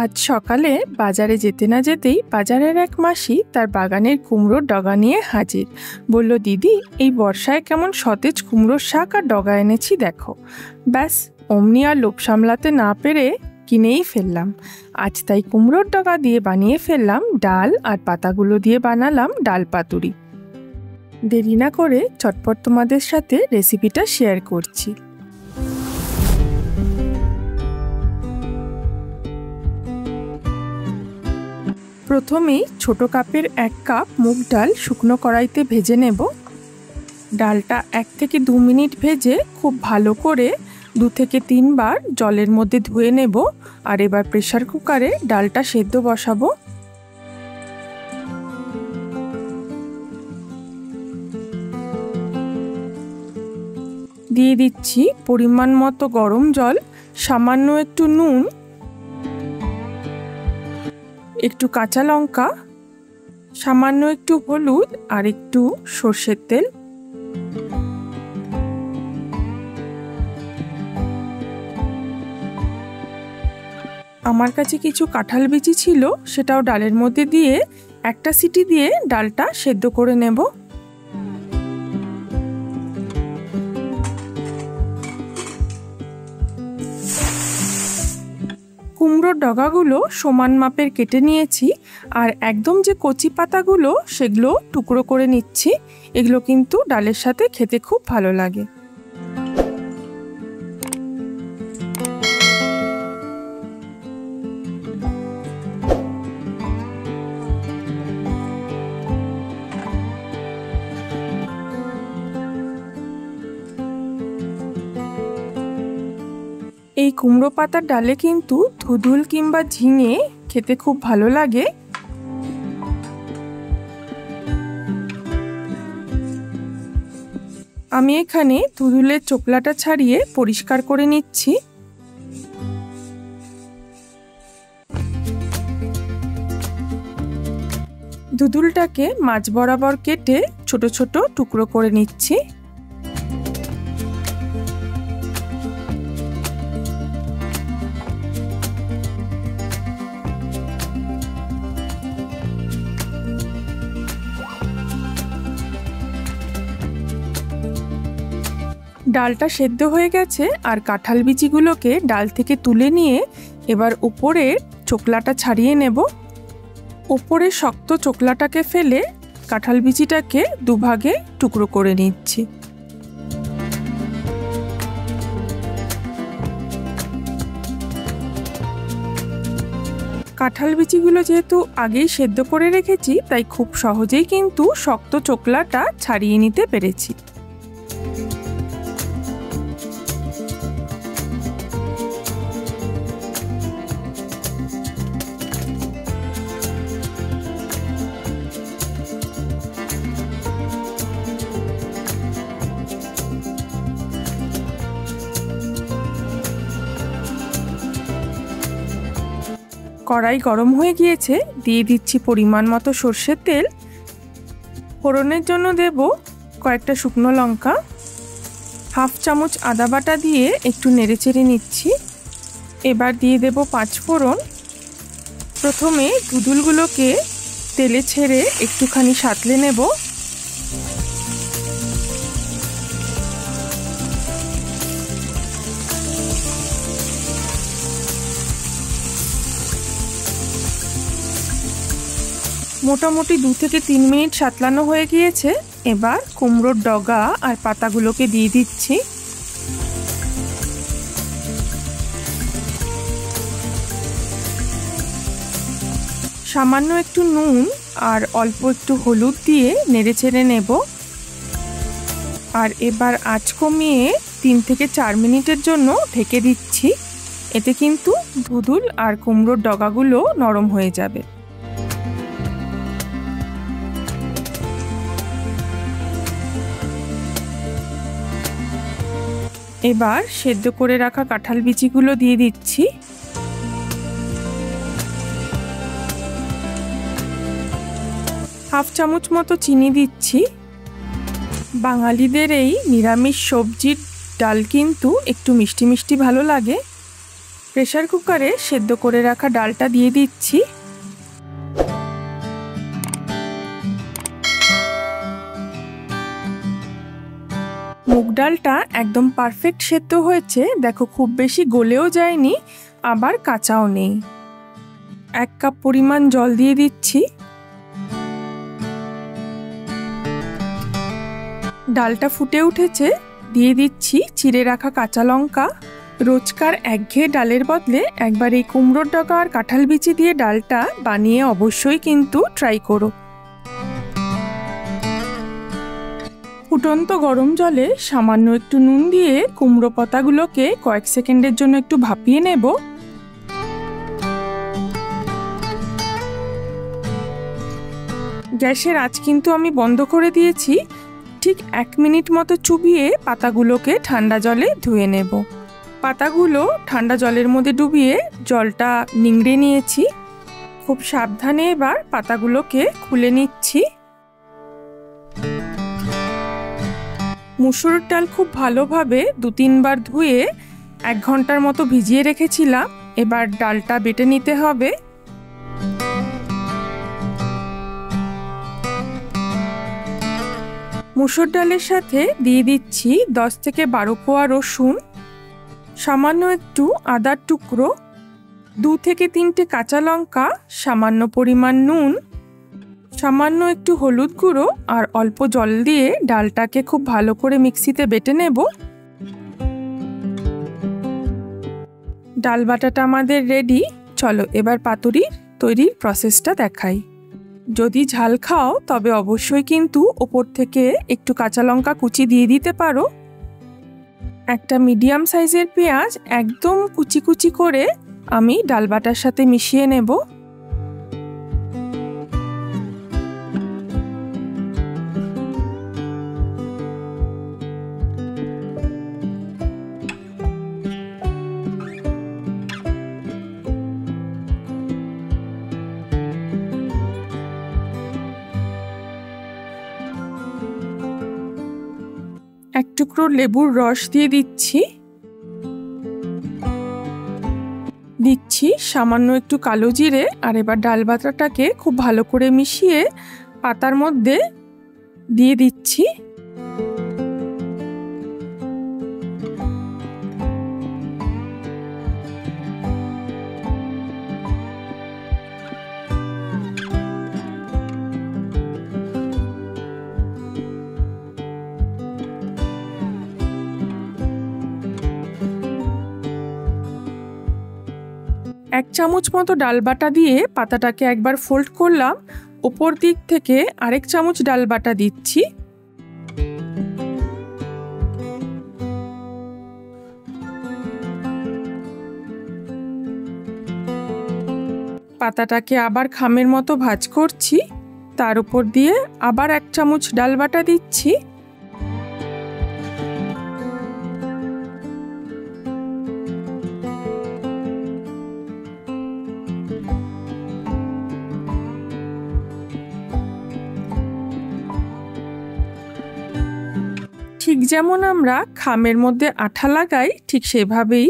আজ সকালে বাজারে যেতে না যেতেই বাজারের এক মাসি তার বাগানের কুমড়োর ডগা নিয়ে হাজির। বলল, দিদি, এই বর্ষায় কেমন সতেজ কুমড়োর শাক আর ডগা এনেছি দেখো। ব্যাস, অমনি আর লোভ সামলাতে না পেরে কিনেই ফেললাম। আজ তাই কুমড়োর ডগা দিয়ে বানিয়ে ফেললাম ডাল, আর পাতাগুলো দিয়ে বানালাম ডাল পাতুরি। দেরি না করে চটপট তোমাদের সাথে রেসিপিটা শেয়ার করছি। প্রথমেই ছোট কাপের 1 কাপ মুগ ডাল শুকনো কড়াইতে ভেজে নেব। ডালটা 1 থেকে 2 মিনিট ভেজে খুব ভালো করে 2 থেকে 3 বার জলের মধ্যে ধুয়ে নেব। আর এবার প্রেসার কুকারে ডালটা সেদ্ধ বসাবো। দিয়ে দিচ্ছি পরিমাণ মতো গরম জল, সামান্য একটু নুন, একটু কাঁচা লঙ্কা, সামান্য একটু হলুদ আর একটু সর্ষের তেল। আমার কাছে কিছু কাঁঠাল বিচি ছিল, সেটাও ডালের মধ্যে দিয়ে 1টা সিটি দিয়ে ডালটা সেদ্ধ করে নেব। কুমড়োর ডগাগুলো সমান মাপের কেটে নিয়েছি, আর একদম যে কচি পাতাগুলো সেগুলো টুকরো করে নিচ্ছি। এগুলো কিন্তু ডালের সাথে খেতে খুব ভালো লাগে। এই কুমড়ো পাতার ডালে কিন্তু ধুধুল কিংবা ঝিঙে খেতে খুব ভালো লাগে। আমি এখানে ধুধুলের চোকলাটা ছাড়িয়ে পরিষ্কার করে নিচ্ছি। ধুধুলটাকে মাঝ বরাবর কেটে ছোট ছোট টুকরো করে নিচ্ছি। ডালটা সেদ্ধ হয়ে গেছে, আর কাঁঠাল বিচিগুলোকে ডাল থেকে তুলে নিয়ে এবার উপরের চোকলাটা ছাড়িয়ে নেব। উপরের শক্ত চোকলাটাকে ফেলে কাঁঠাল বিচিটাকে দুভাগে টুকরো করে নিচ্ছি। কাঁঠাল বিচিগুলো যেহেতু আগেই সেদ্ধ করে রেখেছি, তাই খুব সহজেই কিন্তু শক্ত চোকলাটা ছাড়িয়ে নিতে পেরেছি। কড়াই গরম হয়ে গিয়েছে, দিয়ে দিচ্ছি পরিমাণ মতো সর্ষের তেল। ফোড়নের জন্য দেব কয়েকটা শুকনো লঙ্কা, 1/2 চামচ আদা বাটা দিয়ে একটু নেড়েচেড়ে নিচ্ছি। এবার দিয়ে দেব 5 ফোড়ন। প্রথমে ধুধুলগুলোকে তেলে ছেড়ে একটুখানি সাঁতলে নেব। মোটামুটি 2 থেকে 3 মিনিট সাঁতলানো হয়ে গিয়েছে। এবার কুমড়োর ডগা আর পাতাগুলোকে দিয়ে দিচ্ছি। সামান্য একটু নুন আর অল্প একটু হলুদ দিয়ে নেড়েচেড়ে নেব। আর এবার আঁচ কমিয়ে 3 থেকে 4 মিনিটের জন্য ঢেকে দিচ্ছি। এতে কিন্তু ধুধুল আর কুমড়োর ডগাগুলো নরম হয়ে যাবে। এবার সেদ্ধ করে রাখা কাঁঠাল বিচিগুলো দিয়ে দিচ্ছি। হাফ চামচ মতো চিনি দিচ্ছি। বাঙালিদের এই নিরামিষ সবজির ডাল কিন্তু একটু মিষ্টি মিষ্টি ভালো লাগে। প্রেসার কুকারে সেদ্ধ করে রাখা ডালটা দিয়ে দিচ্ছি। মুগ ডালটা একদম পারফেক্ট সেদ্ধ হয়েছে, দেখো খুব বেশি গলেও যায়নি আবার কাঁচাও নেই। 1 কাপ পরিমাণ জল দিয়ে দিচ্ছি। ডালটা ফুটে উঠেছে, দিয়ে দিচ্ছি চিড়ে রাখা কাঁচা লঙ্কা। রোজকার একঘেয়ে ডালের বদলে একবার এই কুমড়োর ডগা আর কাঁঠাল বিচি দিয়ে ডালটা বানিয়ে অবশ্যই কিন্তু ট্রাই করো। ফুটন্ত গরম জলে সামান্য একটু নুন দিয়ে কুমড়ো পাতাগুলোকে কয়েক সেকেন্ডের জন্য একটু ভাপিয়ে নেব। গ্যাসের আঁচ কিন্তু আমি বন্ধ করে দিয়েছি। ঠিক 1 মিনিট মতো চুবিয়ে পাতাগুলোকে ঠান্ডা জলে ধুয়ে নেব। পাতাগুলো ঠান্ডা জলের মধ্যে ডুবিয়ে জলটা নিংড়ে নিয়েছি। খুব সাবধানে এবার পাতাগুলোকে খুলে নিচ্ছি। মুসুর ডাল খুব ভালোভাবে 2-3 বার ধুয়ে 1 ঘন্টার মতো ভিজিয়ে রেখেছিলাম। এবার ডালটা বেটে নিতে হবে। মুসুর ডালের সাথে দিয়ে দিচ্ছি 10 থেকে 12 কোয়া রসুন, সামান্য একটু আদার টুকরো, 2 থেকে 3টে কাঁচা লঙ্কা, সামান্য পরিমাণ নুন, সামান্য একটু হলুদ গুঁড়ো আর অল্প জল দিয়ে ডালটাকে খুব ভালো করে মিক্সিতে বেটে নেব। ডাল বাটাটা আমাদের রেডি। চলো এবার পাতুরি তৈরির প্রসেসটা দেখাই। যদি ঝাল খাও তবে অবশ্যই কিন্তু ওপর থেকে একটু কাঁচা লঙ্কা কুচি দিয়ে দিতে পারো। একটা মিডিয়াম সাইজের পেঁয়াজ একদম কুচি কুচি করে আমি ডাল বাটার সাথে মিশিয়ে নেব। এক টুকরো লেবুর রস দিয়ে দিচ্ছি। দিচ্ছি সামান্য একটু কালো জিরে। আর এবার ডাল বাটাটাকে খুব ভালো করে মিশিয়ে পাতার মধ্যে দিয়ে দিচ্ছি। এক চামচ মতো ডাল বাটা দিয়ে পাতাটাকে একবার ফোল্ড করলাম। ওপর দিক থেকে আরেক চামচ ডাল বাটা দিচ্ছি। পাতাটাকে আবার খামের মতো ভাঁজ করছি। তার উপর দিয়ে আবার 1 চামচ ডাল বাটা দিচ্ছি। ঠিক যেমন আমরা খামের মধ্যে আঠা লাগাই ঠিক সেভাবেই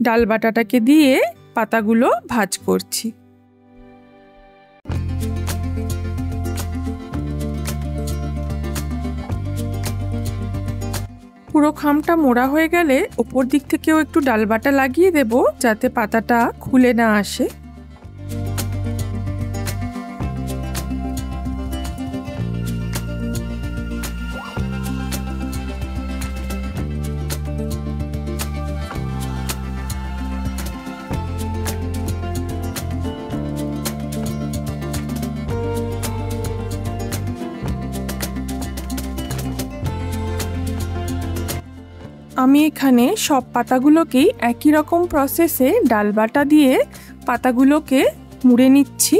ডাল বাটাটাকে দিয়ে পাতাগুলো ভাঁজ করছি। পুরো খামটা মোড়া হয়ে গেলে ওপর দিক থেকেও একটু ডাল বাটা লাগিয়ে দেব যাতে পাতাটা খুলে না আসে। আমি এখানে সব পাতাগুলোকেই একই রকম প্রসেসে ডাল বাটা দিয়ে পাতাগুলোকে মুড়ে নিচ্ছি।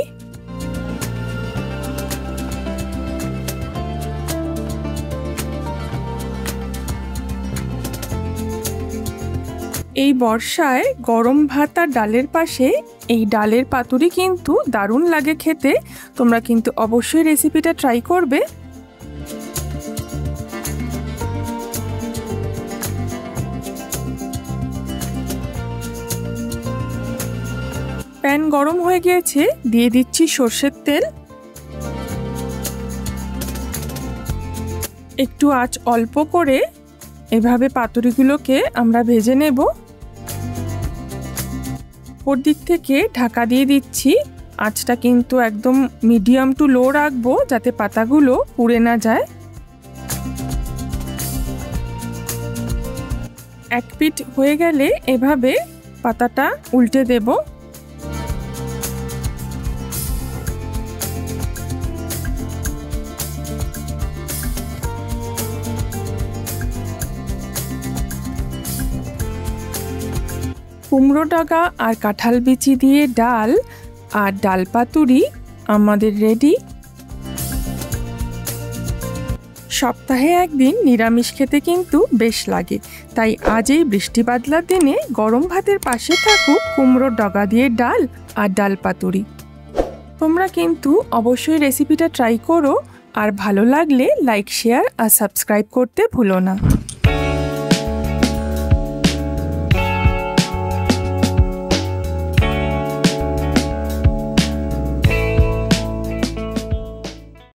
এই বর্ষায় গরম ভাত আর ডালের পাশে এই ডালের পাতুরি কিন্তু দারুণ লাগে খেতে। তোমরা কিন্তু অবশ্যই রেসিপিটা ট্রাই করবে। প্যান গরম হয়ে গিয়েছে, দিয়ে দিচ্ছি সর্ষের তেল। একটু আঁচ অল্প করে এভাবে পাতুরিগুলোকে আমরা ভেজে নেব। ওর দিক থেকে ঢাকা দিয়ে দিচ্ছি। আঁচটা কিন্তু একদম মিডিয়াম টু লো রাখবো, যাতে পাতাগুলো পুড়ে না যায়। এক পিঠ হয়ে গেলে এভাবে পাতাটা উল্টে দেব। কুমড়ো ডগা আর কাঁঠাল বিচি দিয়ে ডাল আর ডাল পাতুরি আমাদের রেডি। সপ্তাহে একদিন নিরামিষ খেতে কিন্তু বেশ লাগে, তাই আজ এই বৃষ্টি বাদলার দিনে গরম ভাতের পাশে থাকুক কুমড়োর ডগা দিয়ে ডাল আর ডাল পাতুরি। তোমরা কিন্তু অবশ্যই রেসিপিটা ট্রাই করো, আর ভালো লাগলে লাইক, শেয়ার আর সাবস্ক্রাইব করতে ভুলো না।